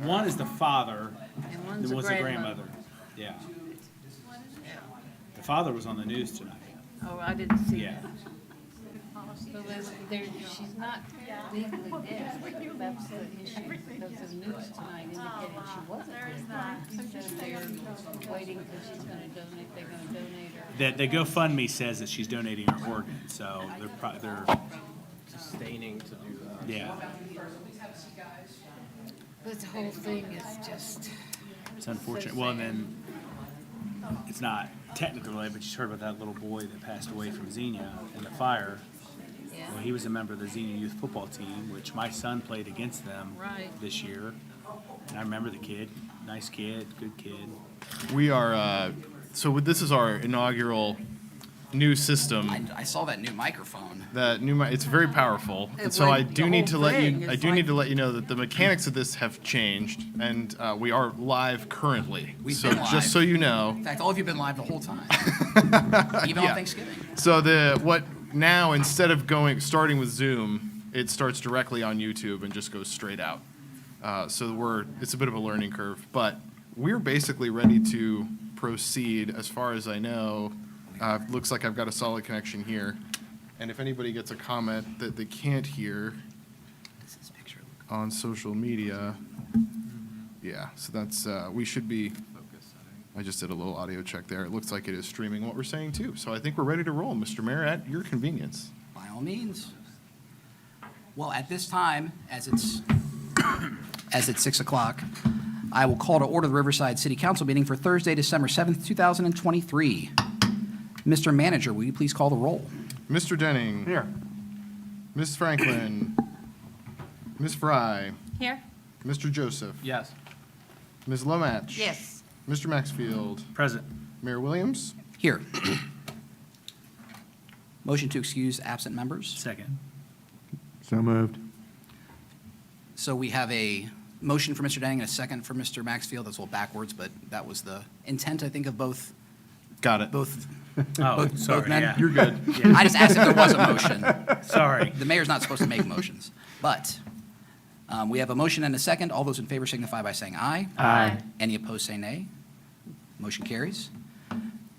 One is the father, And one's the a one's the grandmother. grandmother. Yeah. The father was on the news tonight. Oh, I didn't see Yeah. that. So she's not legally dead. That's the issue. Because the news tonight indicated she wasn't dead. So they're waiting because she's gonna donate, they're gonna donate her. The GoFundMe says that she's donating her organ, so they're Sustaining to do that. yeah, But the whole thing is just, it's unfortunate. Well, and then it's not technically related, but you heard about that little boy that passed away from Xenia in the fire. yeah. Well, he was a member of the Xenia youth football team, which my son played against them Right. this year. And I remember the kid, nice kid, good kid. We are, this is our inaugural new system. I saw that new microphone. It's very powerful. And It's so like I do the need to whole let thing you, I is do need like- to let you know that the mechanics of this have changed, and we are live currently. We've So been live. just so you know. In fact, all of you have been live the whole time, even Yeah. on Thanksgiving. So now instead of starting with Zoom, it starts directly on YouTube and just goes straight out. It's a bit of a learning curve, but we're basically ready to proceed as far as I know. Looks like I've got a solid connection here. And if anybody gets a comment that they can't hear Does this picture look- on social media, yeah, so that's, we should be, I just did a little audio check there. It looks like it is streaming what we're saying too. So I think we're ready to roll, Mr. Mayor, at your convenience. By all means. Well, at this time, as it's 6 o'clock, I will call to order the Riverside City Council meeting for Thursday, December 7th, 2023. Mr. Manager, will you please call the roll? Mr. Denning. Here. Ms. Franklin. Ms. Fry. Here? Mr. Joseph. Yes. Ms. Lomatch. Yes. Mr. Maxfield. Present. Mayor Williams. Here. Motion to excuse absent members. Second. So moved. So we have a motion for Mr. Denning and a second for Mr. Maxfield. That's a little backwards, but that was the intent, I think, of both. Got it. Oh, Both sorry, men? yeah. You're good. Yeah. I just asked if there was a motion. Sorry. The mayor's not supposed to make motions. But we have a motion and a second. All those in favor signify by saying aye. Aye. Any opposed, say nay. Motion carries.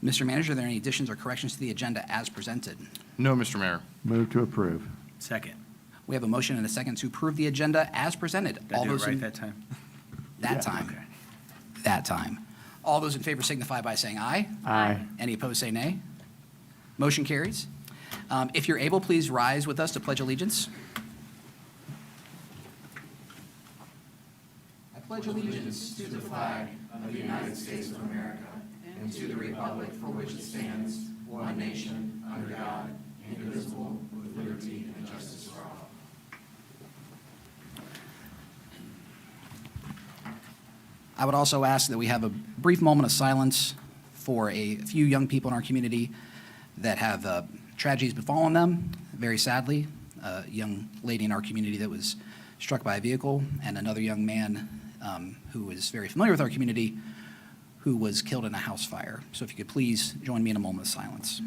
Mr. Manager, are there any additions or corrections to the agenda as presented? No, Mr. Mayor. Move to approve. Second. We have a motion and a second to approve the agenda as presented. Did I do it right that time? That time. Okay. That time. All those in favor signify by saying aye. Aye. Any opposed, say nay. Motion carries. If you're able, please rise with us to pledge allegiance. I pledge allegiance to the flag of the United States of America and to the republic for which it stands, one nation, under God, indivisible, with liberty and justice for all. I would also ask that we have a brief moment of silence for a few young people in our community that have tragedies befallen them, very sadly. A young lady in our community that was struck by a vehicle, and another young man who is very familiar with our community who was killed in a house fire. So if you could please join me in a moment of silence.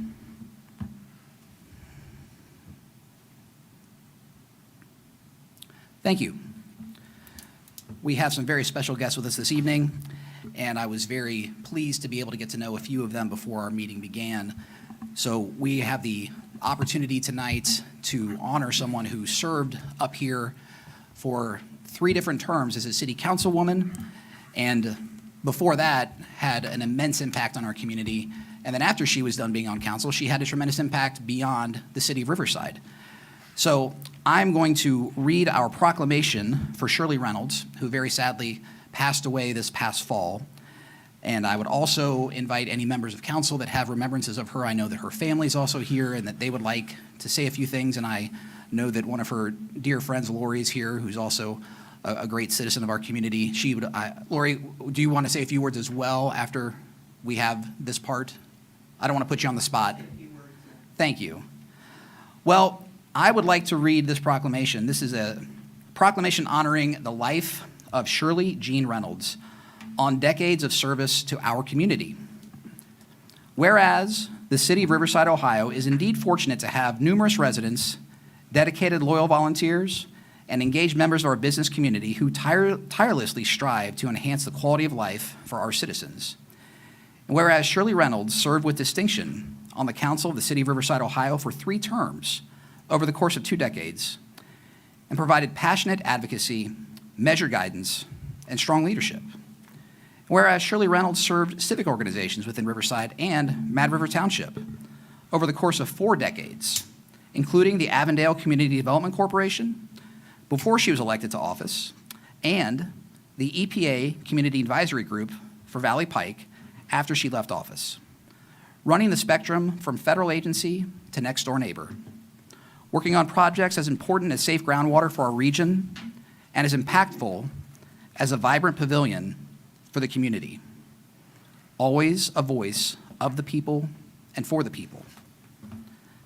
Thank you. We have some very special guests with us this evening, and I was very pleased to be able to get to know a few of them before our meeting began. So we have the opportunity tonight to honor someone who served up here for 3 different terms as a city councilwoman, and before that had an immense impact on our community. And then after she was done being on council, she had a tremendous impact beyond the city of Riverside. So I'm going to read our proclamation for Shirley Reynolds, who very sadly passed away this past fall. And I would also invite any members of council that have remembrances of her. I know that her family's also here and that they would like to say a few things. And I know that one of her dear friends, Lori, is here, who's also a great citizen of our community. Lori, do you want to say a few words as well after we have this part? I don't want to put you on the spot. Thank you. Well, I would like to read this proclamation. This is a proclamation honoring the life of Shirley Jean Reynolds on decades of service to our community. Whereas the city of Riverside, Ohio is indeed fortunate to have numerous residents, dedicated loyal volunteers, and engaged members of our business community who tirelessly strive to enhance the quality of life for our citizens. And whereas Shirley Reynolds served with distinction on the council of the City of Riverside, Ohio for 3 terms over the course of 2 decades and provided passionate advocacy, measured guidance, and strong leadership. Whereas Shirley Reynolds served civic organizations within Riverside and Mad River Township over the course of 4 decades, including the Avondale Community Development Corporation before she was elected to office, and the EPA Community Advisory Group for Valley Pike after she left office, running the spectrum from federal agency to next-door neighbor, working on projects as important as safe groundwater for our region and as impactful as a vibrant pavilion for the community. Always a voice of the people and for the people.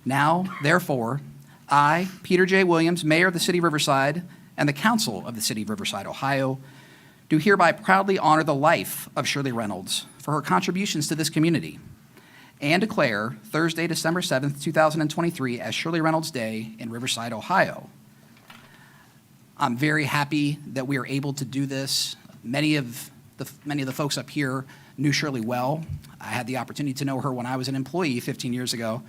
Now, therefore, I, Peter J. Williams, Mayor of the City of Riverside, and the Council of the City of Riverside, Ohio, do hereby proudly honor the life of Shirley Reynolds for her contributions to this community and declare Thursday, December 7th, 2023 as Shirley Reynolds Day in Riverside, Ohio. I'm very happy that we are able to do this. Many of the folks up here knew Shirley well. I had the opportunity to know her when I was an employee 15 years ago.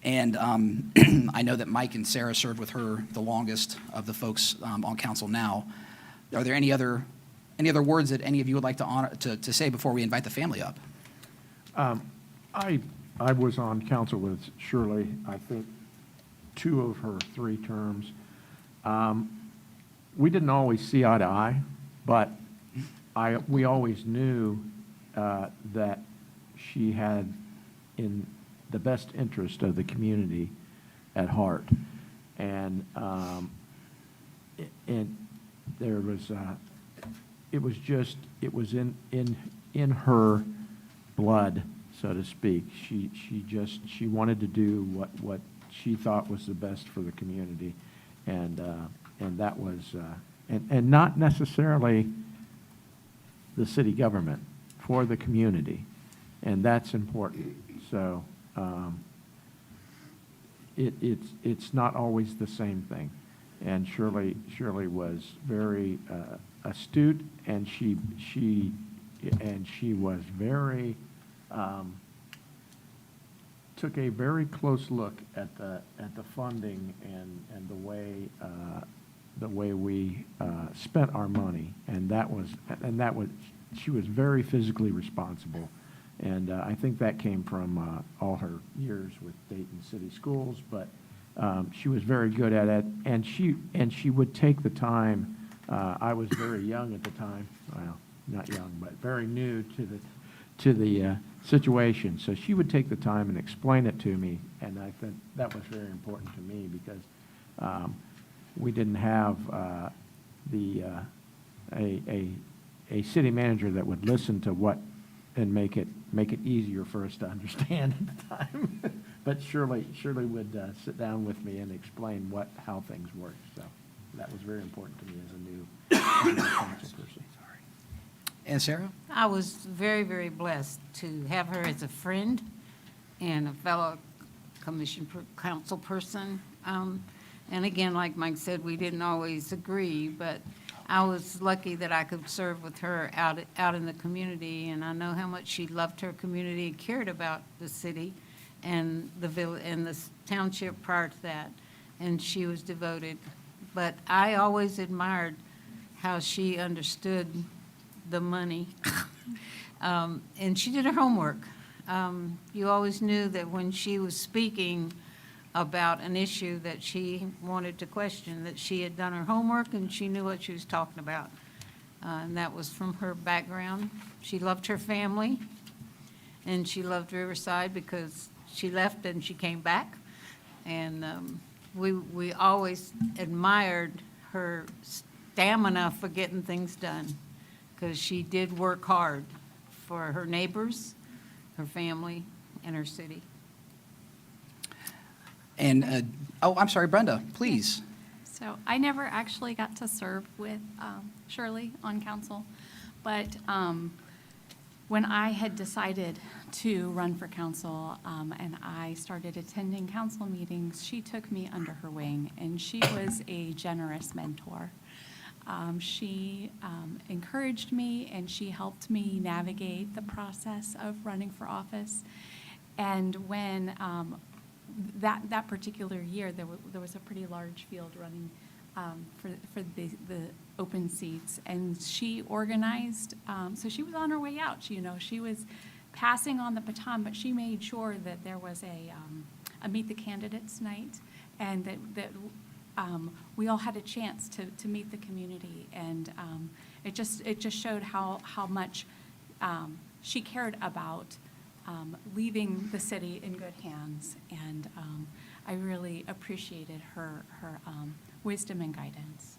And I know that Mike and Sarah served with her the longest of the folks on council now. Are there any other words that any of you would like to say before we invite the family up? I was on council with Shirley, I think, 2 of her 3 terms. We didn't always see eye to eye, but we always knew that she had in the best interest of the community at heart. And there was, it was in her blood, so to speak. She wanted to do what she thought was the best for the community. And that was, and not necessarily the city government, for the community. And that's important. So it's not always the same thing. And Shirley was very astute, and she was very took a very close look at the funding and the way we spent our money, and that was she was very physically responsible. And I think that came from all her years with Dayton City Schools, but she was very good at it, and she would take the time. I was very young at the time, well, not young, but very new to the situation. So she would take the time and explain it to me, and I think that was very important to me because we didn't have a city manager that would listen to what and make it easier for us to understand at the time. But Shirley would sit down with me and explain how things work. So that was very important to me as a new council person. And Sarah? I was very, very blessed to have her as a friend and a fellow council person. And again, like Mike said, we didn't always agree, but I was lucky that I could serve with her out in the community, and I know how much she loved her community and cared about the city and the village and the township prior to that, and she was devoted. But I always admired how she understood the money, and she did her homework. You always knew that when she was speaking about an issue that she wanted to question, that she had done her homework and she knew what she was talking about. And that was from her background. She loved her family, and she loved Riverside because she left and she came back. And we always admired her stamina for getting things done, because she did work hard for her neighbors, her family, and her city. And, I'm sorry, Brenda, please. So I never actually got to serve with Shirley on council, but when I had decided to run for council, and I started attending council meetings, she took me under her wing, and she was a generous mentor. She encouraged me, and she helped me navigate the process of running for office. And when that particular year, there was a pretty large field running for the open seats, and she organized. So she was on her way out. She was passing on the baton, but she made sure that there was a meet the candidates night, and that we all had a chance to meet the community, and it just showed how much she cared about leaving the city in good hands, and I really appreciated her wisdom and guidance.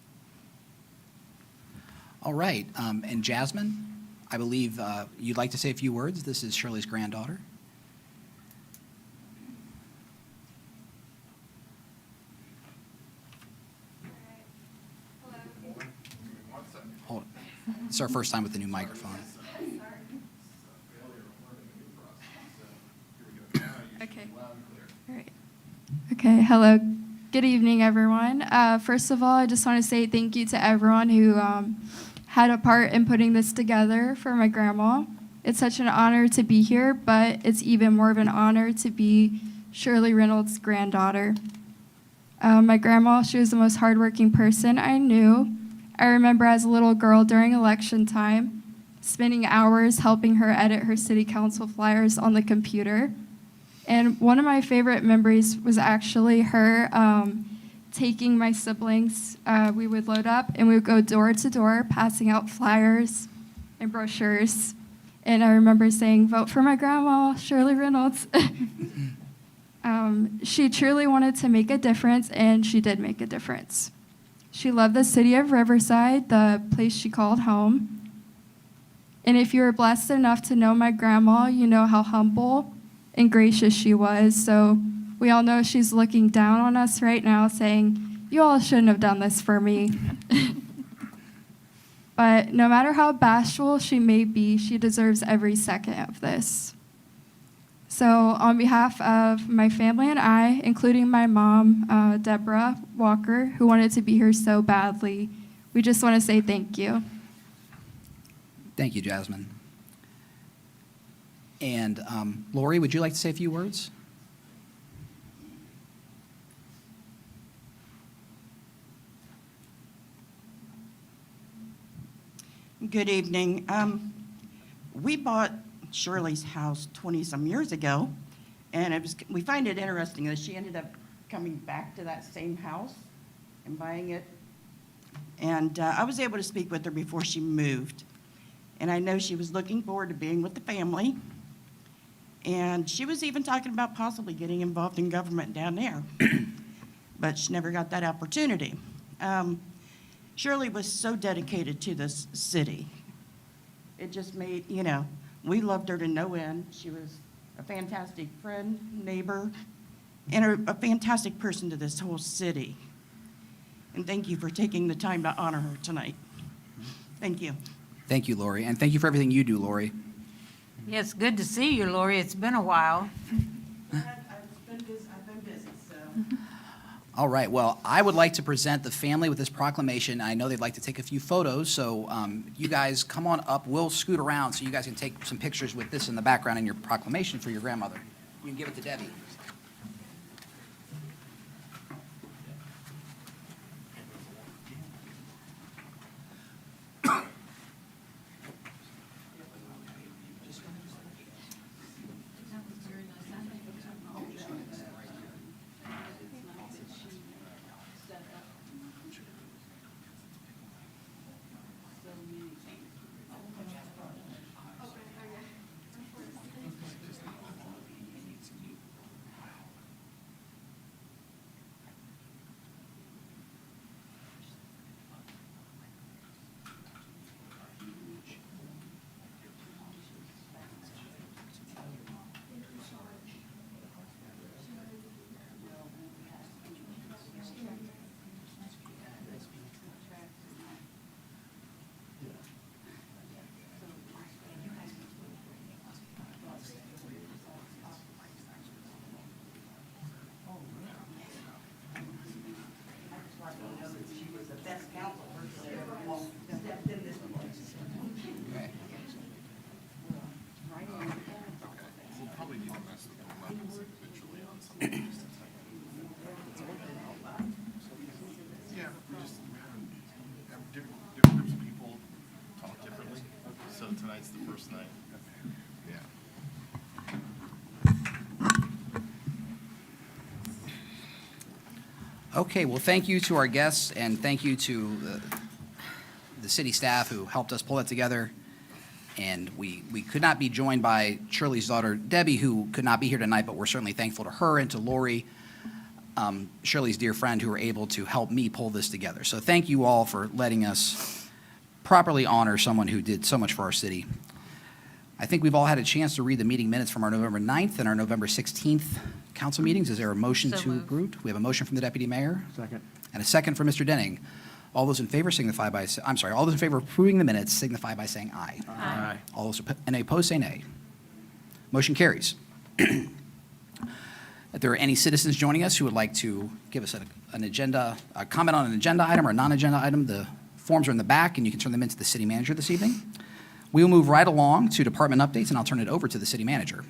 All right, and Jasmine, I believe you'd like to say a few words. This is Shirley's granddaughter. Hold it. It's our first time with the new microphone. Okay. All right. Okay, hello. Good evening, everyone. First of all, I just want to say thank you to everyone who had a part in putting this together for my grandma. It's such an honor to be here, but it's even more of an honor to be Shirley Reynolds' granddaughter. My grandma, she was the most hardworking person I knew. I remember as a little girl during election time, spending hours helping her edit her city council flyers on the computer. And one of my favorite memories was actually her taking my siblings. We would load up and we would go door to door, passing out flyers and brochures. And I remember saying, "Vote for my grandma, Shirley Reynolds." She truly wanted to make a difference, and she did make a difference. She loved the city of Riverside, the place she called home. And if you were blessed enough to know my grandma, you know how humble and gracious she was. So we all know she's looking down on us right now saying, "You all shouldn't have done this for me." But no matter how bashful she may be, she deserves every second of this. So on behalf of my family and I, including my mom, Deborah Walker, who wanted to be here so badly, we just want to say thank you. Thank you, Jasmine. And Lori, would you like to say a few words? Good evening. We bought Shirley's house 20-some years ago, and we find it interesting that she ended up coming back to that same house and buying it. And I was able to speak with her before she moved. And I know she was looking forward to being with the family. And she was even talking about possibly getting involved in government down there. But she never got that opportunity. Shirley was so dedicated to this city. It just made, we loved her to no end. She was a fantastic friend, neighbor, and a fantastic person to this whole city. And thank you for taking the time to honor her tonight. Thank you. Thank you, Lori. And thank you for everything you do, Lori. Yes, good to see you, Lori. It's been a while. I've been busy, so. All right, well, I would like to present the family with this proclamation. I know they'd like to take a few photos, so you guys come on up. We'll scoot around so you guys can take some pictures with this in the background and your proclamation for your grandmother. You can give it to Debbie. So tonight's the first night. Yeah. Okay, well, thank you to our guests, and thank you to the city staff who helped us pull that together. And we could not be joined by Shirley's daughter, Debbie, who could not be here tonight, but we're certainly thankful to her and to Lori, Shirley's dear friend, who were able to help me pull this together. So thank you all for letting us properly honor someone who did so much for our city. I think we've all had a chance to read the meeting minutes from our November 9th and our November 16th council meetings. Is there a motion So to moved. approve? We have a motion from the deputy mayor Second. and a second from Mr. Denning. All those in favor all those in favor of approving the minutes signify by saying aye. Aye. All those any opposed, say nay. Motion carries. If there are any citizens joining us who would like to give us an agenda, a comment on an agenda item or a non-agenda item, the forms are in the back, and you can turn them into the city manager this evening. We will move right along to department updates, and I'll turn it over to the city manager.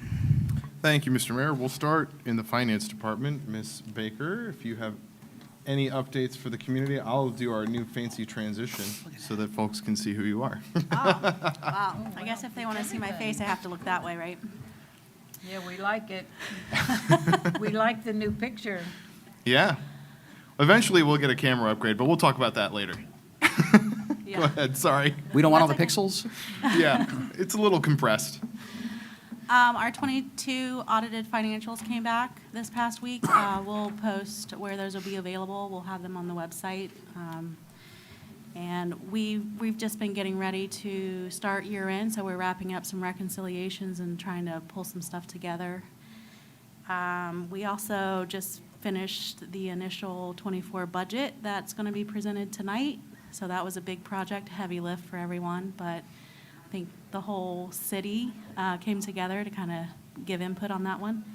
Thank you, Mr. Mayor. We'll start in the finance department. Ms. Baker, if you have any updates for the community, I'll do our new fancy transition so that folks can see who you are. Oh, wow. I guess if they want to see my face, I have to look that way, right? Yeah, we like it. We like the new picture. Yeah. Eventually, we'll get a camera upgrade, but we'll talk about that later. Go Yeah. ahead, sorry. We don't want all the That's okay. pixels? Yeah, it's a little compressed. Our 22 audited financials came back this past week. We'll post where those will be available. We'll have them on the website. And we've just been getting ready to start year end, so we're wrapping up some reconciliations and trying to pull some stuff together. We also just finished the initial 24 budget that's going to be presented tonight. So that was a big project, heavy lift for everyone, but I think the whole city came together to kind of give input on that one.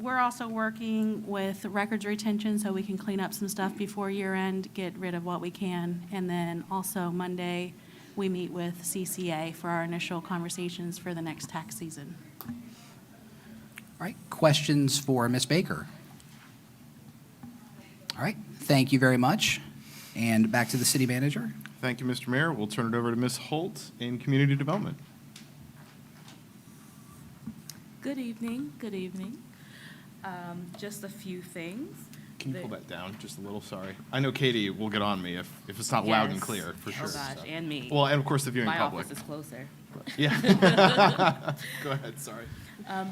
We're also working with records retention so we can clean up some stuff before year end, get rid of what we can. And then also Monday, we meet with CCA for our initial conversations for the next tax season. All right, questions for Ms. Baker? All right, thank you very much. And back to the city manager. Thank you, Mr. Mayor. We'll turn it over to Ms. Holt in community development. Good evening, good evening. Just a few things. Can you pull that down just a little? Sorry. I know Katie will get on me if it's not loud and Yes. clear, for sure. Oh, gosh, so. and me. Well, and of course, the viewing My public. office is closer. Yeah. Go ahead, sorry.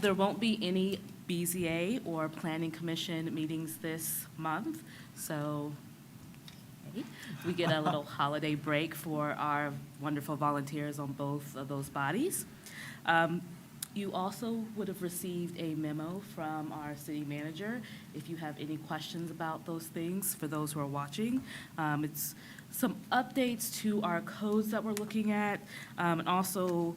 There won't be any BZA or Planning Commission meetings this month, so hey, we get a little holiday break for our wonderful volunteers on both of those bodies. You also would have received a memo from our city manager if you have any questions about those things, for those who are watching. It's some updates to our codes that we're looking at, and also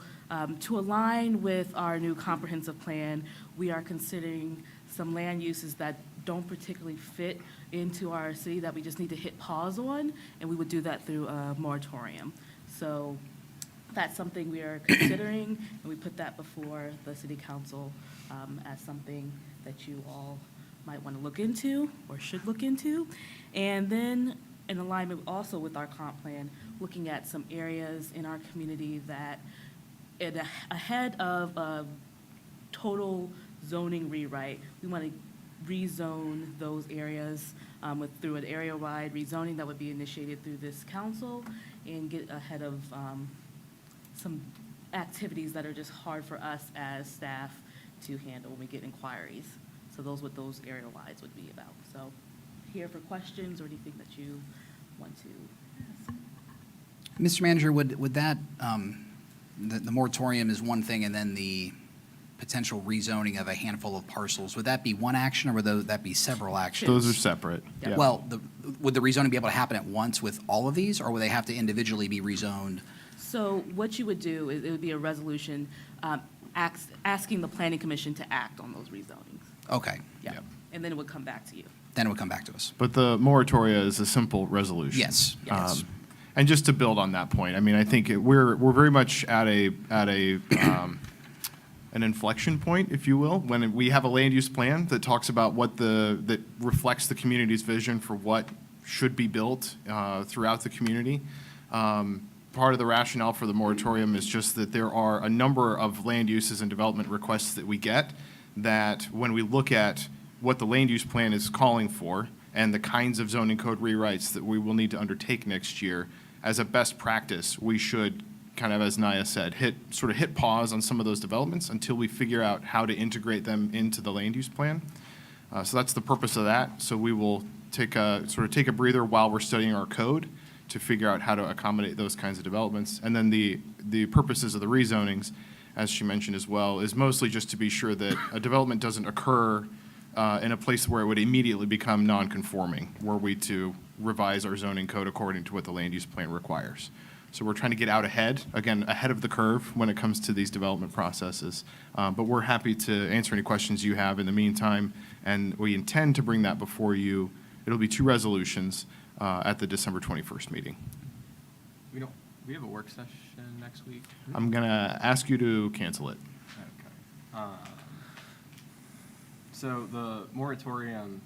to align with our new comprehensive plan, we are considering some land uses that don't particularly fit into our city that we just need to hit pause on, and we would do that through a moratorium. So that's something we are considering, and we put that before the city council as something that you all might want to look into or should look into. And then in alignment also with our comp plan, looking at some areas in our community that ahead of a total zoning rewrite, we want to rezone those areas through an area-wide rezoning that would be initiated through this council, and get ahead of some activities that are just hard for us as staff to handle when we get inquiries. So those what those area wides would be about. So here for questions or anything that you want to ask. Mr. Manager, would that, the moratorium is one thing, and then the potential rezoning of a handful of parcels, would that be one action, or would that be several actions? Those are separate. Yeah. Well, would the rezoning be able to happen at once with all of these, or would they have to individually be rezoned? So what you would do is it would be a resolution asking the planning commission to act on those rezonings. Okay, Yeah. Yep. And then it would come back to you. then it would come back to us. But the moratoria is a simple resolution. Yes, yes. And just to build on that point, I mean, I think we're very much at an inflection point, if you will, when we have a land use plan that talks about that reflects the community's vision for what should be built throughout the community. part of the rationale for the moratorium is just that there are a number of land uses and development requests that we get that when we look at what the land use plan is calling for and the kinds of zoning code rewrites that we will need to undertake next year, as a best practice, we should kind of, as Naya said, hit pause on some of those developments until we figure out how to integrate them into the land use plan. So that's the purpose of that. So we will take a breather while we're studying our code to figure out how to accommodate those kinds of developments. And then the purposes of the rezonings, as she mentioned as well, is mostly just to be sure that a development doesn't occur in a place where it would immediately become non-conforming, were we to revise our zoning code according to what the land use plan requires. So we're trying to get out ahead of the curve when it comes to these development processes. But we're happy to answer any questions you have in the meantime, and we intend to bring that before you. It'll be 2 resolutions at the December 21st meeting. We have a work session next week. I'm going to ask you to cancel it. Okay. So the moratorium,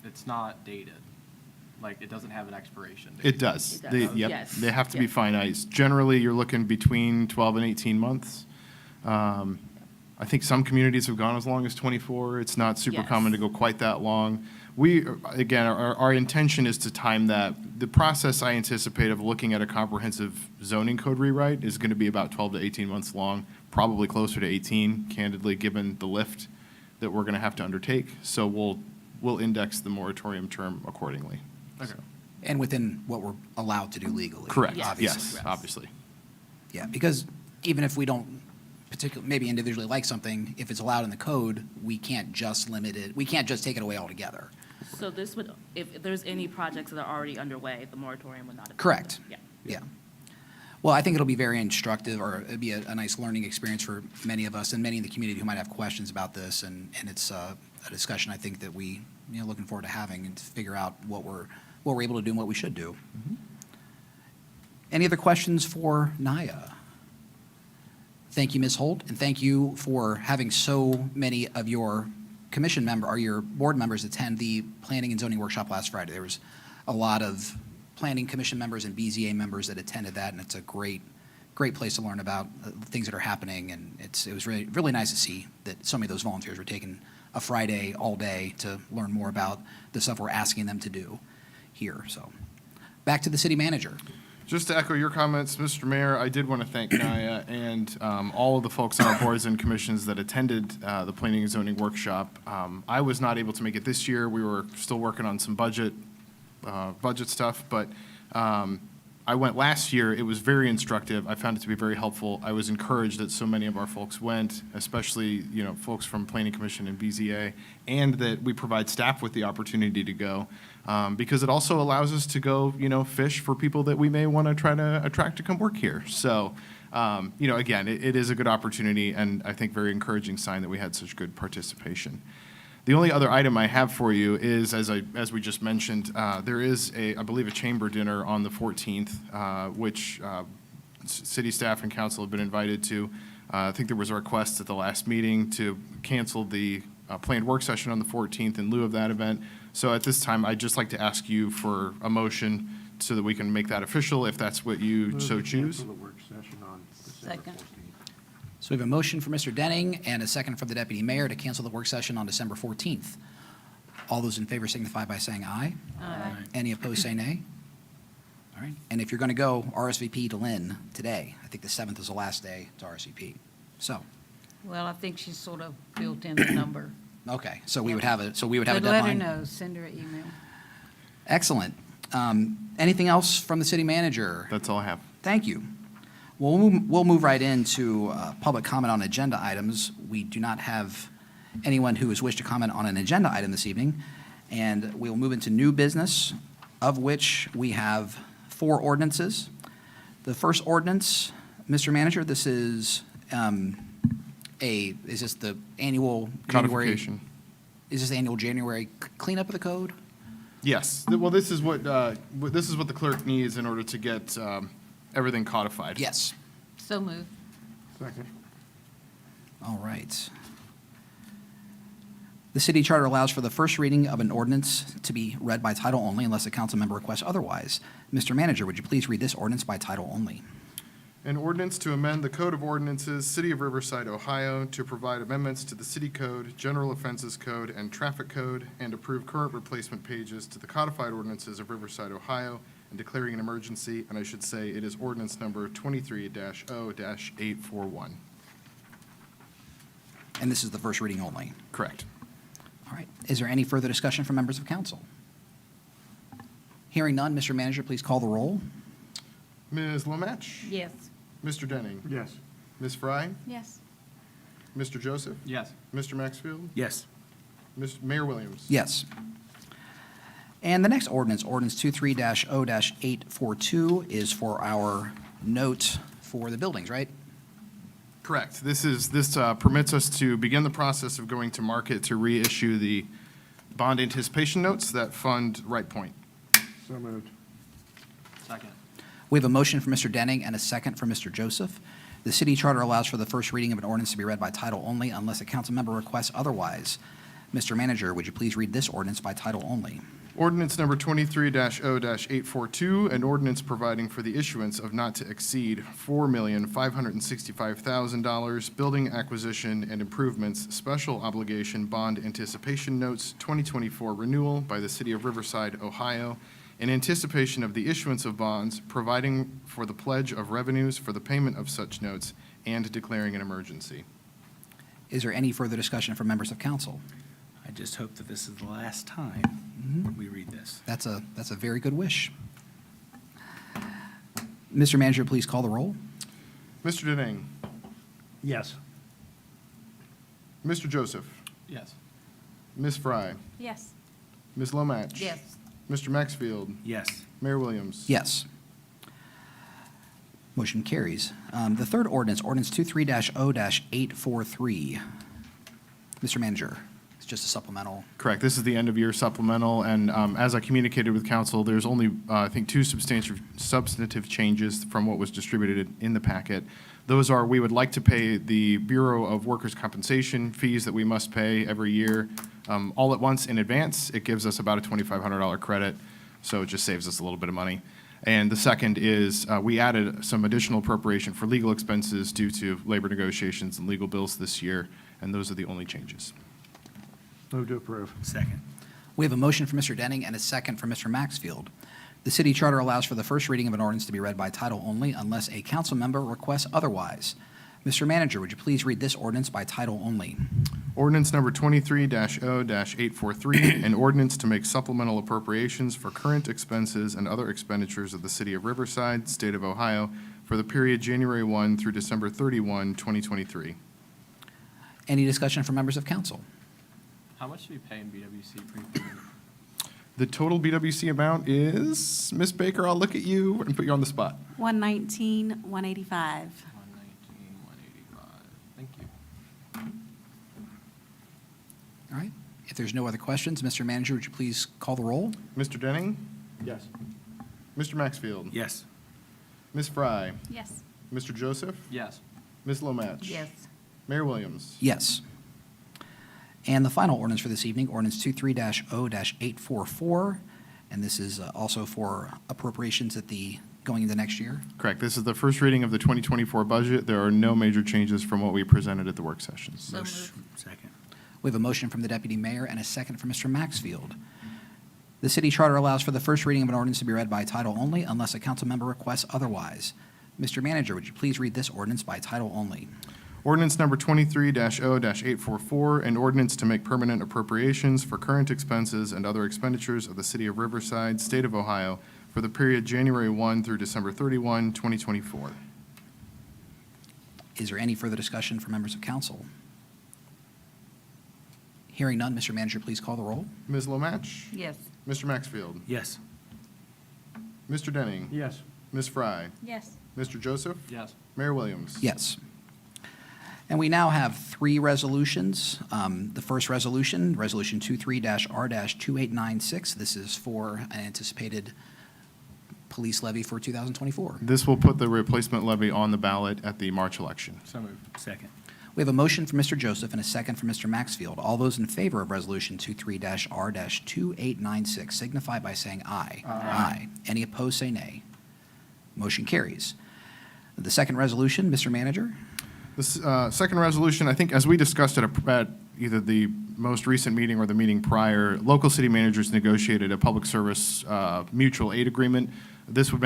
it's not dated. Like, it doesn't have an expiration date. It does. It does. Yep. Yes. They have to be Yes. finite. Generally, you're looking between 12 and 18 months. I think some communities have gone as long as 24. It's not super Yes. common to go quite that long. Our intention is to time that. The process I anticipate of looking at a comprehensive zoning code rewrite is going to be about 12 to 18 months long, probably closer to 18, candidly, given the lift that we're going to have to undertake. So we'll index the moratorium term accordingly. Okay. And within what we're allowed to do legally. Correct. Yes. Obviously. Yes, obviously. Yeah, because even if we don't maybe individually like something, if it's allowed in the code, we can't just limit it, we can't just take it away altogether. So this would, if there's any projects that are already underway, the moratorium would not apply. Correct. Yeah. Yeah. Well, I think it'll be very instructive, or it'd be a nice learning experience for many of us and many in the community who might have questions about this, and it's a discussion I think that we, looking forward to having and to figure out what we're able to do and what we should do. Any other questions for Naya? Thank you, Ms. Holt, and thank you for having so many of your your board members attend the planning and zoning workshop last Friday. There was a lot of planning commission members and BZA members that attended that, and it's a great place to learn about things that are happening, and it was really, really nice to see that so many of those volunteers were taking a Friday all day to learn more about the stuff we're asking them to do here. So back to the city manager. Just to echo your comments, Mr. Mayor, I did want to thank Naya and all of the folks on our boards and commissions that attended the planning and zoning workshop. I was not able to make it this year. We were still working on some budget stuff, but I went last year. It was very instructive. I found it to be very helpful. I was encouraged that so many of our folks went, especially, folks from Planning Commission and BZA, and that we provide staff with the opportunity to go, because it also allows us to go, fish for people that we may want to try to attract to come work here. So, again, it is a good opportunity, and I think very encouraging sign that we had such good participation. The only other item I have for you is, as we just mentioned, there is I believe a chamber dinner on the 14th, which city staff and council have been invited to. I think there was a request at the last meeting to cancel the planned work session on the 14th in lieu of that event. So at this time, I'd just like to ask you for a motion so that we can make that official, if that's what you so choose. Cancel the work session on December Second. 14th. So we have a motion from Mr. Denning and a second from the deputy mayor to cancel the work session on December 14th. All those in favor signify by saying aye. Aye. Any opposed, say nay. All right. And if you're going to go RSVP to Lynn today, I think the 7th is the last day to RSVP. So, Well, I think she's sort of built in the number. okay. So we would have a But deadline. let her know, send her an email. Excellent. Anything else from the city manager? That's all I have. Thank you. We'll move right into public comment on agenda items. We do not have anyone who has wished to comment on an agenda item this evening, and we'll move into new business, of which we have 4 ordinances. The first ordinance, Mr. Manager, this is is this the annual January? Codification. Is this the annual January cleanup of the code? Yes. Well, this is what the clerk needs in order to get everything codified. Yes. So moved. Second. All right. The city charter allows for the first reading of an ordinance to be read by title only unless a council member requests otherwise. Mr. Manager, would you please read this ordinance by title only? An ordinance to amend the Code of Ordinances, City of Riverside, Ohio, to provide amendments to the City Code, General Offenses Code, and Traffic Code, and approve current replacement pages to the codified ordinances of Riverside, Ohio, and declaring an emergency, and I should say it is ordinance number 23-0-841. And this is the first reading only. Correct. All right. Is there any further discussion from members of council? Hearing none, Mr. Manager, please call the roll. Ms. Lomatch? Yes. Mr. Denning? Yes. Ms. Fry? Yes. Mr. Joseph? Yes. Mr. Maxfield? Yes. Mayor Williams? Yes. And the next ordinance, ordinance 23-0-842, is for our note for the buildings, right? Correct. This permits us to begin the process of going to market to reissue the bond anticipation notes that fund Right Point. So moved. Second. We have a motion from Mr. Denning and a second from Mr. Joseph. The city charter allows for the first reading of an ordinance to be read by title only unless a council member requests otherwise. Mr. Manager, would you please read this ordinance by title only? Ordinance number 23-0-842, an ordinance providing for the issuance of not to exceed $4,565,000 building acquisition and improvements special obligation bond anticipation notes 2024 renewal by the City of Riverside, Ohio, in anticipation of the issuance of bonds, providing for the pledge of revenues for the payment of such notes, and declaring an emergency. Is there any further discussion from members of council? I just hope that this is the last time we read this. That's a very good wish. Mr. Manager, please call the roll. Mr. Denning. Yes. Mr. Joseph. Yes. Ms. Fry. Yes. Ms. Lomatch. Yes. Mr. Maxfield. Yes. Mayor Williams. Yes. Motion carries. The third ordinance, ordinance 23-0-843. Mr. Manager, it's just a supplemental. Correct. This is the end-of-year supplemental, and as I communicated with council, there's only, I think, two substantive changes from what was distributed in the packet. Those are, we would like to pay the Bureau of Workers' Compensation fees that we must pay every year all at once in advance. It gives us about a $2,500 credit, so it just saves us a little bit of money. And the second is we added some additional appropriation for legal expenses due to labor negotiations and legal bills this year, and those are the only changes. Move to approve. Second. We have a motion from Mr. Denning and a second from Mr. Maxfield. The city charter allows for the first reading of an ordinance to be read by title only unless a council member requests otherwise. Mr. Manager, would you please read this ordinance by title only? Ordinance number 23-0-843, an ordinance to make supplemental appropriations for current expenses and other expenditures of the City of Riverside, State of Ohio, for the period January 1 through December 31, 2023. Any discussion from members of council? How much do we pay in BWC pre-payment? The total BWC amount is, Ms. Baker, I'll look at you and put you on the spot. 119, 185. 119, 185. Thank you. All right. If there's no other questions, Mr. Manager, would you please call the roll? Mr. Denning? Yes. Mr. Maxfield? Yes. Ms. Fry? Yes. Mr. Joseph? Yes. Ms. Lomatch? Yes. Mayor Williams? Yes. And the final ordinance for this evening, ordinance 23-0-844, and this is also for appropriations going into next year. Correct. This is the first reading of the 2024 budget. There are no major changes from what we presented at the work sessions. Motion. Second. We have a motion from the deputy mayor and a second from Mr. Maxfield. The city charter allows for the first reading of an ordinance to be read by title only unless a council member requests otherwise. Mr. Manager, would you please read this ordinance by title only? Ordinance number 23-0-844, an ordinance to make permanent appropriations for current expenses and other expenditures of the City of Riverside, State of Ohio, for the period January 1 through December 31, 2024. Is there any further discussion from members of council? Hearing none, Mr. Manager, please call the roll. Ms. Lomatch? Yes. Mr. Maxfield? Yes. Mr. Denning? Yes. Ms. Fry? Yes. Mr. Joseph? Yes. Mayor Williams? Yes. And we now have three resolutions. The first resolution, Resolution 23-R-2896. This is for an anticipated police levy for 2024. This will put the replacement levy on the ballot at the March election. So moved. Second. We have a motion for Mr. Joseph and a second for Mr. Maxfield. All those in favor of Resolution 23-R-2896 signify by saying aye. Aye. Any opposed, say nay. Motion carries. The second resolution, Mr. Manager? This second resolution, I think, as we discussed at either the most recent meeting or the meeting prior, local city managers negotiated a public service mutual aid agreement. This would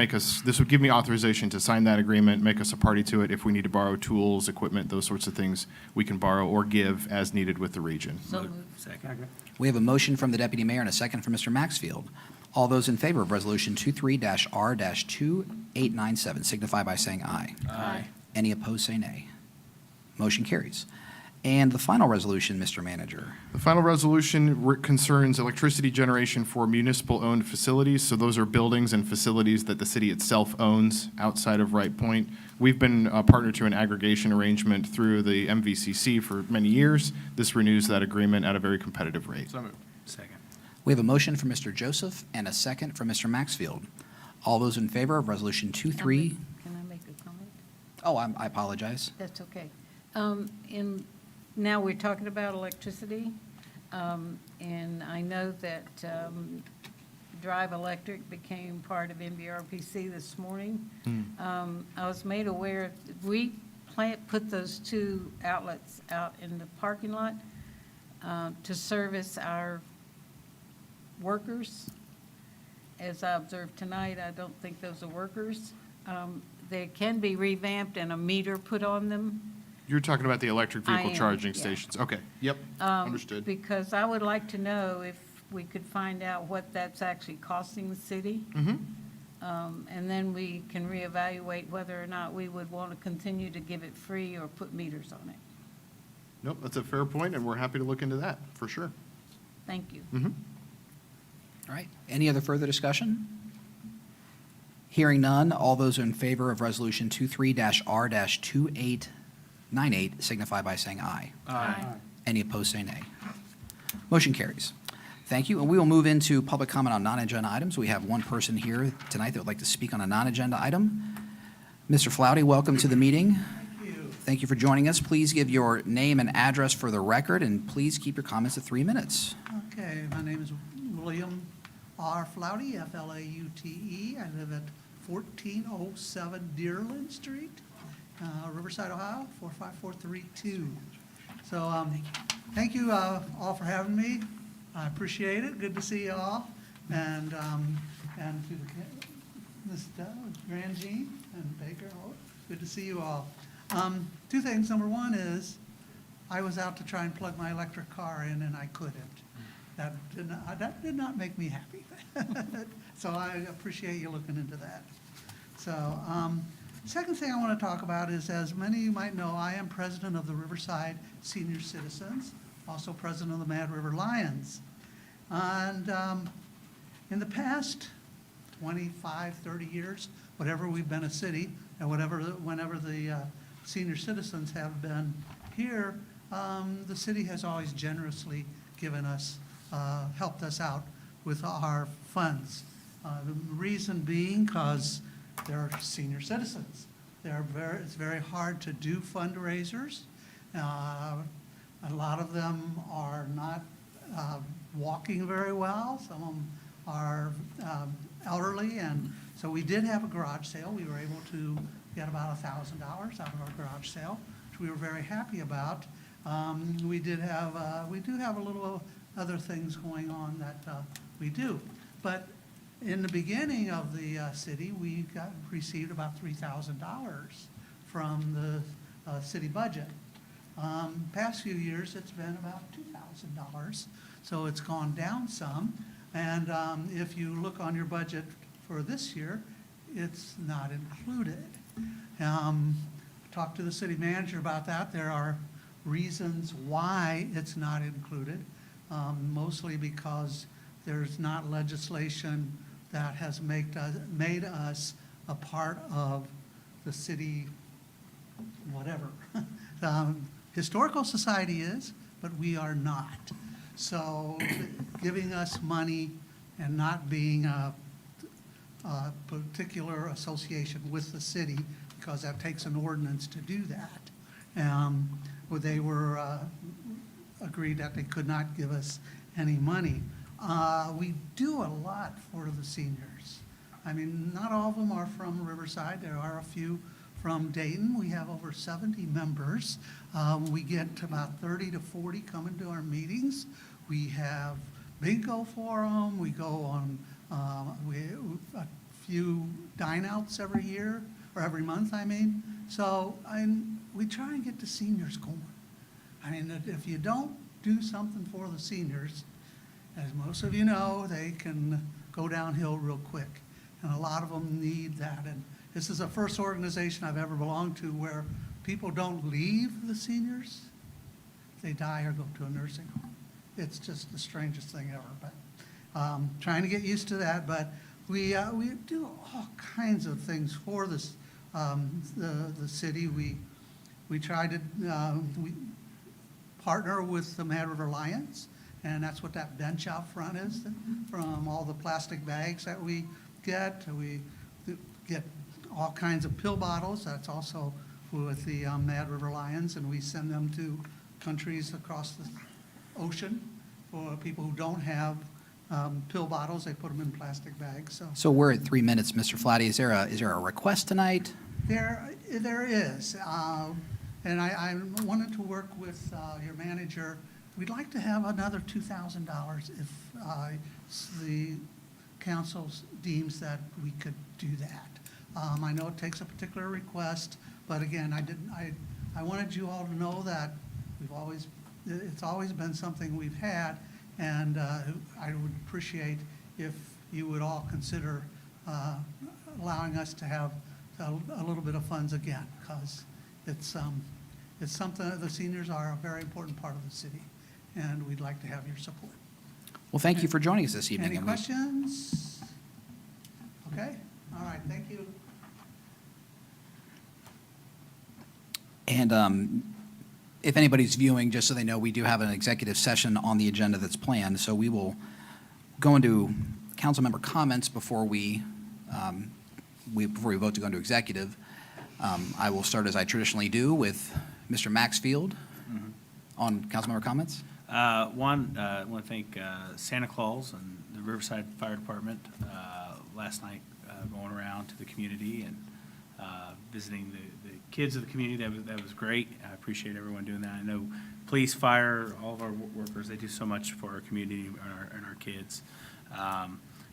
give me authorization to sign that agreement, make us a party to it. If we need to borrow tools, equipment, those sorts of things, we can borrow or give as needed with the region. Second. We have a motion from the Deputy Mayor and a second from Mr. Maxfield. All those in favor of Resolution 23-R-2897 signify by saying aye. Aye. Any opposed, say nay. Motion carries. And the final resolution, Mr. Manager. The final resolution concerns electricity generation for municipal-owned facilities. So those are buildings and facilities that the city itself owns outside of Wright Point. We've been a partner to an aggregation arrangement through the MVCC for many years. This renews that agreement at a very competitive rate. So moved. Second. We have a motion from Mr. Joseph and a second from Mr. Maxfield. All those in favor of Resolution 23? Can I make a comment? Oh, I apologize. That's okay. Now we're talking about electricity, and I know that Drive Electric became part of MVRPC this morning. I was made aware, we put those two outlets out in the parking lot to service our workers. As I observed tonight, I don't think those are workers. They can be revamped and a meter put on them. You're talking about the electric vehicle I am, charging yeah. stations. Okay, yep, understood. Because I would like to know if we could find out what that's actually costing the city. Mhm. And then we can reevaluate whether or not we would want to continue to give it free or put meters on it. Nope, that's a fair point, and we're happy to look into that, for sure. Thank you. Mhm. All right. Any other further discussion? Hearing none, all those in favor of Resolution 23-R-2898 signify by saying aye. Aye. Any opposed, say nay. Motion carries. Thank you. And we will move into public comment on non-agenda items. We have one person here tonight that would like to speak on a non-agenda item. Mr. Flouty, welcome to the meeting. Thank you. Thank you for joining us. Please give your name and address for the record, and please keep your comments to 3 minutes. Okay, my name is William R. Flaute, F-L-A-U-T-E. I live at 1407 Deerland Street, Riverside, Ohio, 45432. So thank you all for having me. I appreciate it. Good to see you all. And to Ms. Grand Jean and Baker, good to see you all. Two things. Number one is I was out to try and plug my electric car in and I couldn't. That did not make me happy. So I appreciate you looking into that. So second thing I want to talk about is, as many of you might know, I am president of the Riverside Senior Citizens, also president of the Mad River Lions. And in the past 25, 30 years, whatever we've been a city, and whenever the senior citizens have been here, the city has always generously given us, helped us out with our funds. The reason being because they're senior citizens. It's very hard to do fundraisers. A lot of them are not walking very well. Some of them are elderly, and so we did have a garage sale. We were able to get about $1,000 out of our garage sale, which we were very happy about. We do have a little other things going on that we do. But in the beginning of the city, we received about $3,000 from the city budget. Past few years, it's been about $2,000, so it's gone down some. And if you look on your budget for this year, it's not included. Talked to the city manager about that. There are reasons why it's not included, mostly because there's not legislation that has made us a part of the city, whatever. Historical Society is, but we are not. So giving us money and not being a particular association with the city, because that takes an ordinance to do that. they were agreed that they could not give us any money. We do a lot for the seniors. I mean, not all of them are from Riverside. There are a few from Dayton. We have over 70 members. We get about 30 to 40 coming to our meetings. We have bingo for them. We go on a few dine-outs every year, or every month, I mean. So we try and get the seniors going. I mean, if you don't do something for the seniors, as most of you know, they can go downhill real quick. And a lot of them need that. And this is the first organization I've ever belonged to where people don't leave the seniors. They die or go to a nursing home. It's just the strangest thing ever. But trying to get used to that. But we do all kinds of things for this, the city. We try to we partner with the Mad River Lions, and that's what that bench out front is. From all the plastic bags that we get all kinds of pill bottles. That's also with the Mad River Lions, and we send them to countries across the ocean for people who don't have pill bottles. They put them in plastic bags. So we're at 3 minutes, Mr. Flatty. Is there a request tonight? There is, and I wanted to work with your manager. We'd like to have another $2,000 if the council deems that we could do that. I know it takes a particular request, but again, I wanted you all to know that it's always been something we've had, and I would appreciate if you would all consider allowing us to have a little bit of funds again, because it's something that the seniors are a very important part of the city, and we'd like to have your support. Well, thank you for joining us this evening. Any questions? Okay, all right, thank you. And if anybody's viewing, just so they know, we do have an executive session on the agenda that's planned. So we will go into council member comments before we vote to go into executive. I will start as I traditionally do with Mr. Maxfield on council member comments. I want to thank Santa Claus and the Riverside Fire Department last night going around to the community and visiting the kids of the community. That was great. I appreciate everyone doing that. I know police, fire, all of our workers, they do so much for our community and our kids.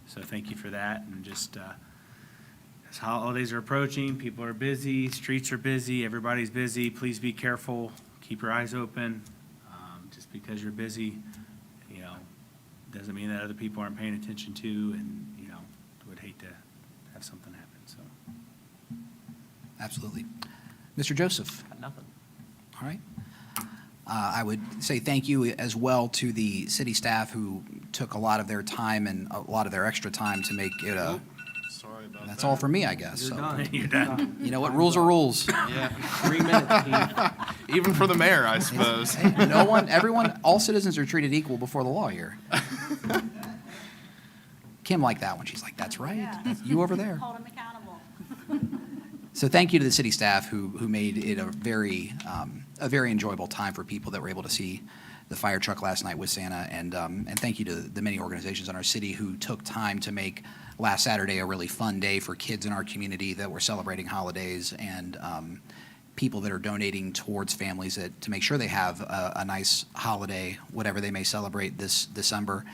So thank you for that. And just as holidays are approaching, people are busy, streets are busy, everybody's busy. Please be careful. Keep your eyes open. Just because you're busy, doesn't mean that other people aren't paying attention to, and, would hate to have something happen, so. Absolutely. Mr. Joseph? Got nothing. All right. I would say thank you as well to the city staff who took a lot of their time and a lot of their extra time to make it a. Sorry about that. That's all for me, I guess. You're So, done. You're done. you know what? Rules are rules. Yeah. 3 minutes, Keith. Even for the mayor, I suppose. Hey, everyone, all citizens are treated equal before the law here. Kim liked that one. She's like, that's right. That's you over there. Hold them accountable. So thank you to the city staff who made it a very enjoyable time for people that were able to see the fire truck last night with Santa. And thank you to the many organizations in our city who took time to make last Saturday a really fun day for kids in our community that were celebrating holidays, and people that are donating towards families to make sure they have a nice holiday, whatever they may celebrate this December.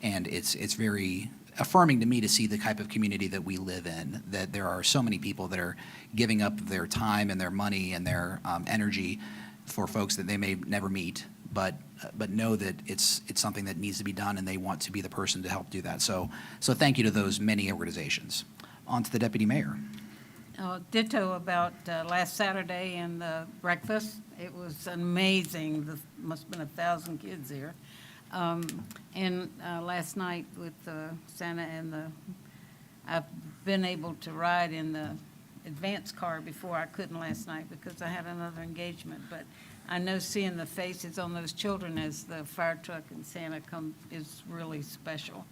And it's very affirming to me to see the type of community that we live in, that there are so many people that are giving up their time and their money and their energy for folks that they may never meet, but know that it's something that needs to be done, and they want to be the person to help do that. So thank you to those many organizations. On to the deputy mayor. Ditto about last Saturday and the breakfast. It was amazing. There must have been 1,000 kids there. And last night with Santa and I've been able to ride in the advanced car before. I couldn't last night because I had another engagement. But I know seeing the faces on those children as the fire truck and Santa come is really special.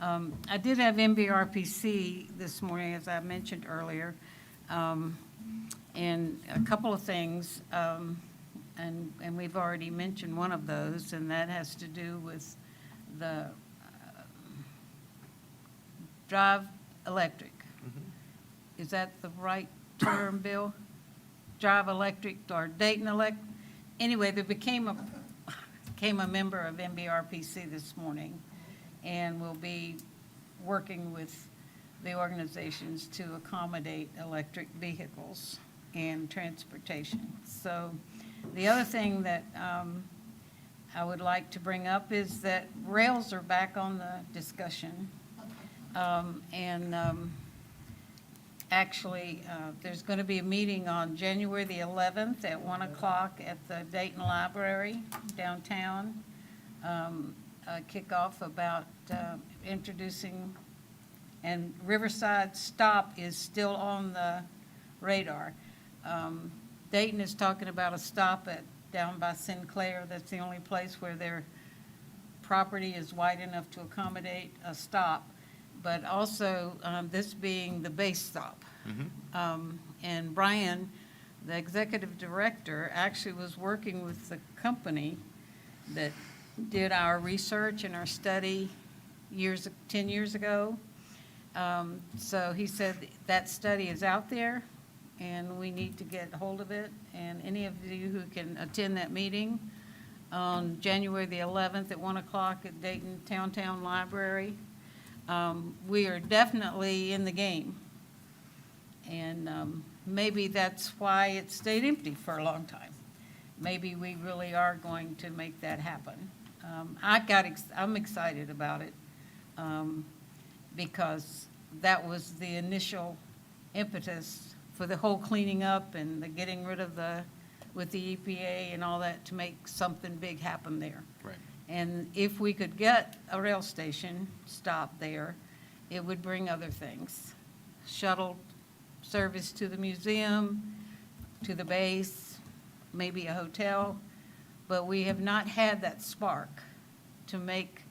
I did have MVRPC this morning, as I mentioned earlier. And a couple of things. and we've already mentioned one of those, and that has to do with the Drive Electric. Is that the right term, Bill? Drive Electric or Dayton Electric? Anyway, they became a member of MBRPC this morning, and will be working with the organizations to accommodate electric vehicles and transportation. So the other thing that I would like to bring up is that rails are back on the discussion. Actually, there's going to be a meeting on January the 11th at 1 o'clock at the Dayton Library downtown. A kickoff about introducing, and Riverside Stop is still on the radar. Dayton is talking about a stop down by Sinclair. That's the only place where their property is wide enough to accommodate a stop. But also, this being the base stop. And Brian, the executive director, actually was working with the company that did our research and our study 10 years ago. So he said that study is out there, and we need to get hold of it. And any of you who can attend that meeting on January the 11th at 1 o'clock at Dayton Towntown Library, we are definitely in the game. And maybe that's why it stayed empty for a long time. Maybe we really are going to make that happen. I'm excited about it because that was the initial impetus for the whole cleaning up and the getting rid of with the EPA and all that to make something big happen there. Right. And if we could get a rail station stop there, it would bring other things. Shuttle service to the museum, to the base, maybe a hotel. But we have not had that spark to make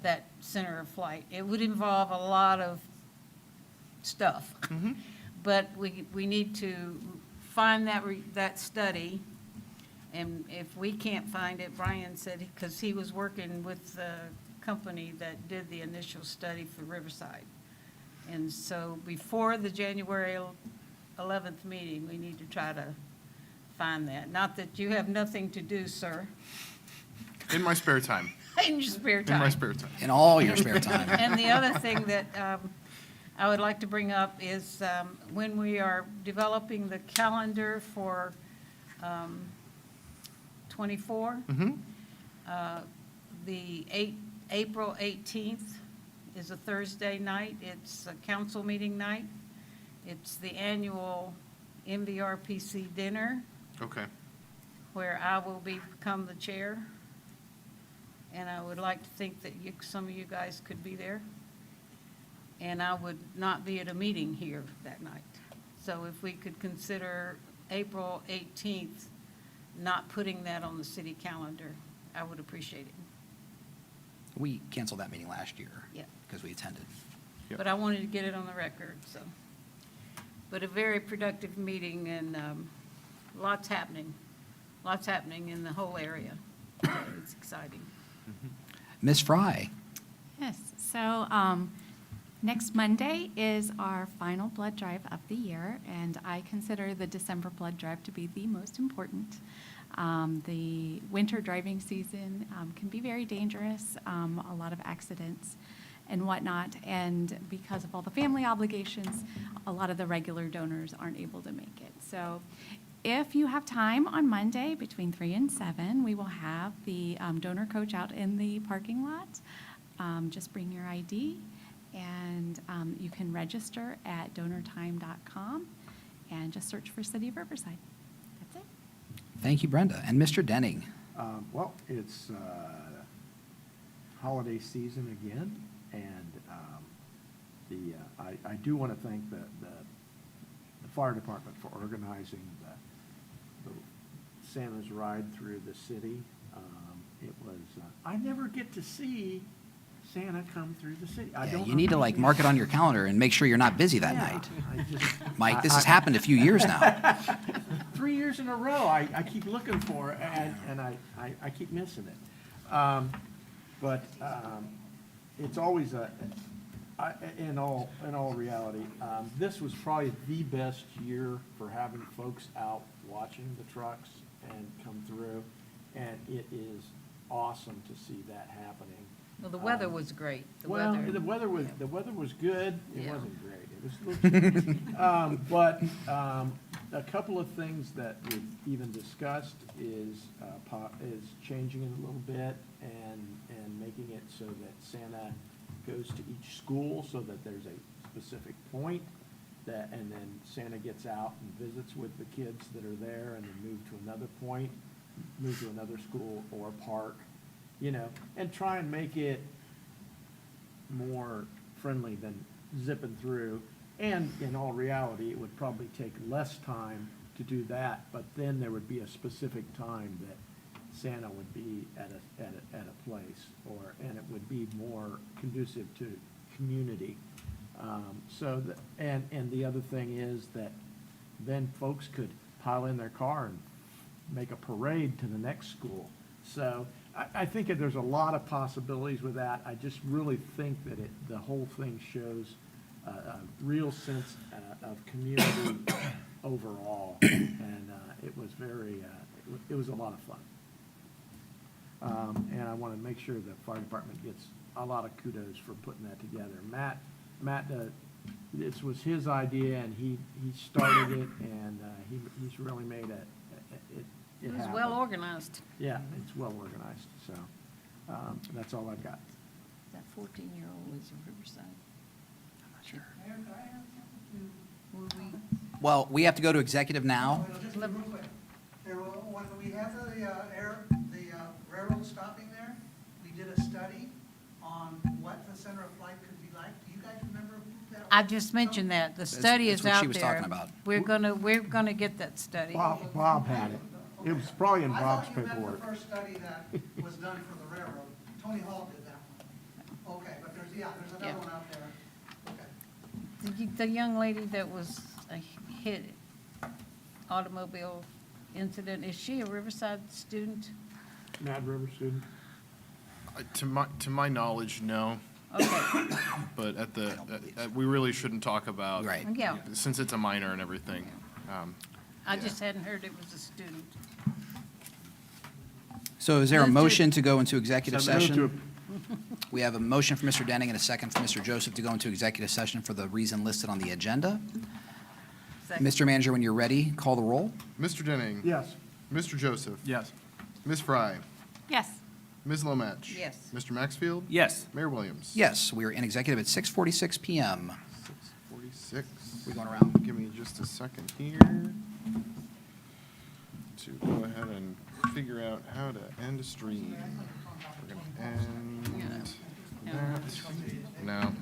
that center of flight. It would involve a lot of stuff. But we need to find that study. And if we can't find it, Brian said, because he was working with the company that did the initial study for Riverside. And so before the January 11th meeting, we need to try to find that. Not that you have nothing to do, sir. In my spare time. In your spare time. In my spare time. In all your spare time. And the other thing that I would like to bring up is when we are developing the calendar for 24, the April 18th is a Thursday night. It's a council meeting night. It's the annual MVRPC dinner Okay. where I will become the chair. And I would like to think that some of you guys could be there. And I would not be at a meeting here that night. So if we could consider April 18th, not putting that on the city calendar, I would appreciate it. We canceled that meeting last year. Yeah. Because we attended. Yep. But I wanted to get it on the record, so. But a very productive meeting and lots happening in the whole area. So it's exciting. Ms. Fry, Yes, so next Monday is our final blood drive of the year, and I consider the December blood drive to be the most important. The winter driving season can be very dangerous, a lot of accidents and whatnot, and because of all the family obligations, a lot of the regular donors aren't able to make it. So if you have time on Monday between 3 and 7, we will have the donor coach out in the parking lot. Just bring your ID, and you can register at donortime.com and just search for City of Riverside. That's it. thank you, Brenda. And Mr. Denning. Well, it's holiday season again, and I do want to thank the fire department for organizing the Santa's ride through the city. It was, I never get to see Santa come through the city. I Yeah, don't you know need to how like many- mark it on your calendar and make sure you're not busy that Yeah, night. I just- Mike, this has happened a few years now. 3 years in a row, I keep looking for it, and I keep missing it. But it's always in all reality, this was probably the best year for having folks out watching the trucks and come through, and it is awesome to see that happening. Well, the weather was great. Well, the weather was good. It Yeah. wasn't great. It was, but a couple of things that we've even discussed is changing it a little bit and making it so that Santa goes to each school so that there's a specific point and then Santa gets out and visits with the kids that are there and then move to another point, move to another school or park, and try and make it more friendly than zipping through. And in all reality, it would probably take less time to do that, but then there would be a specific time that Santa would be at a place, and it would be more conducive to community. And the other thing is that then folks could pile in their car and make a parade to the next school. So I think that there's a lot of possibilities with that. I just really think that the whole thing shows a real sense of community overall, and it was it was a lot of fun. And I want to make sure the fire department gets a lot of kudos for putting that together. Matt, this was his idea, and he started it, and he's really made it It was happen. well organized. Yeah, it's well organized, so that's all I've got. That 14-year-old was in Riverside. I'm not sure. Were we- Well, we have to go to executive now. Just real quick. When we had the railroad stopping there, we did a study on what the center of flight could be like. Do you guys remember that? I just mentioned that. The study that's is what out she was there. talking about. We're gonna get that study. Bob had it. It was probably in Bob's I thought you meant paperwork. the first study that was done for the railroad. Tony Hall did that one. Okay, but there's another Yeah. one out there. Okay. The young lady that was hit, automobile incident, is she a Riverside student? Mad River student. To my knowledge, no. Okay, But we really shouldn't talk about. Right. yeah. Since it's a minor and everything. I just hadn't heard it was a student. So is there a Move to- motion to go into executive So move to- session? We have a motion for Mr. Denning and a second for Mr. Joseph to go into executive session for the reason listed on the agenda. Second. Mr. Manager, when you're ready, call the roll. Mr. Denning. Yes. Mr. Joseph. Yes. Ms. Fry. Yes. Ms. Lomatch. Yes. Mr. Maxfield. Yes. Mayor Williams. Yes, we are in executive at 6:46 PM. 6:46. We going around? Give me just a second here to go ahead and figure out how to end a stream. We're going to end that. No.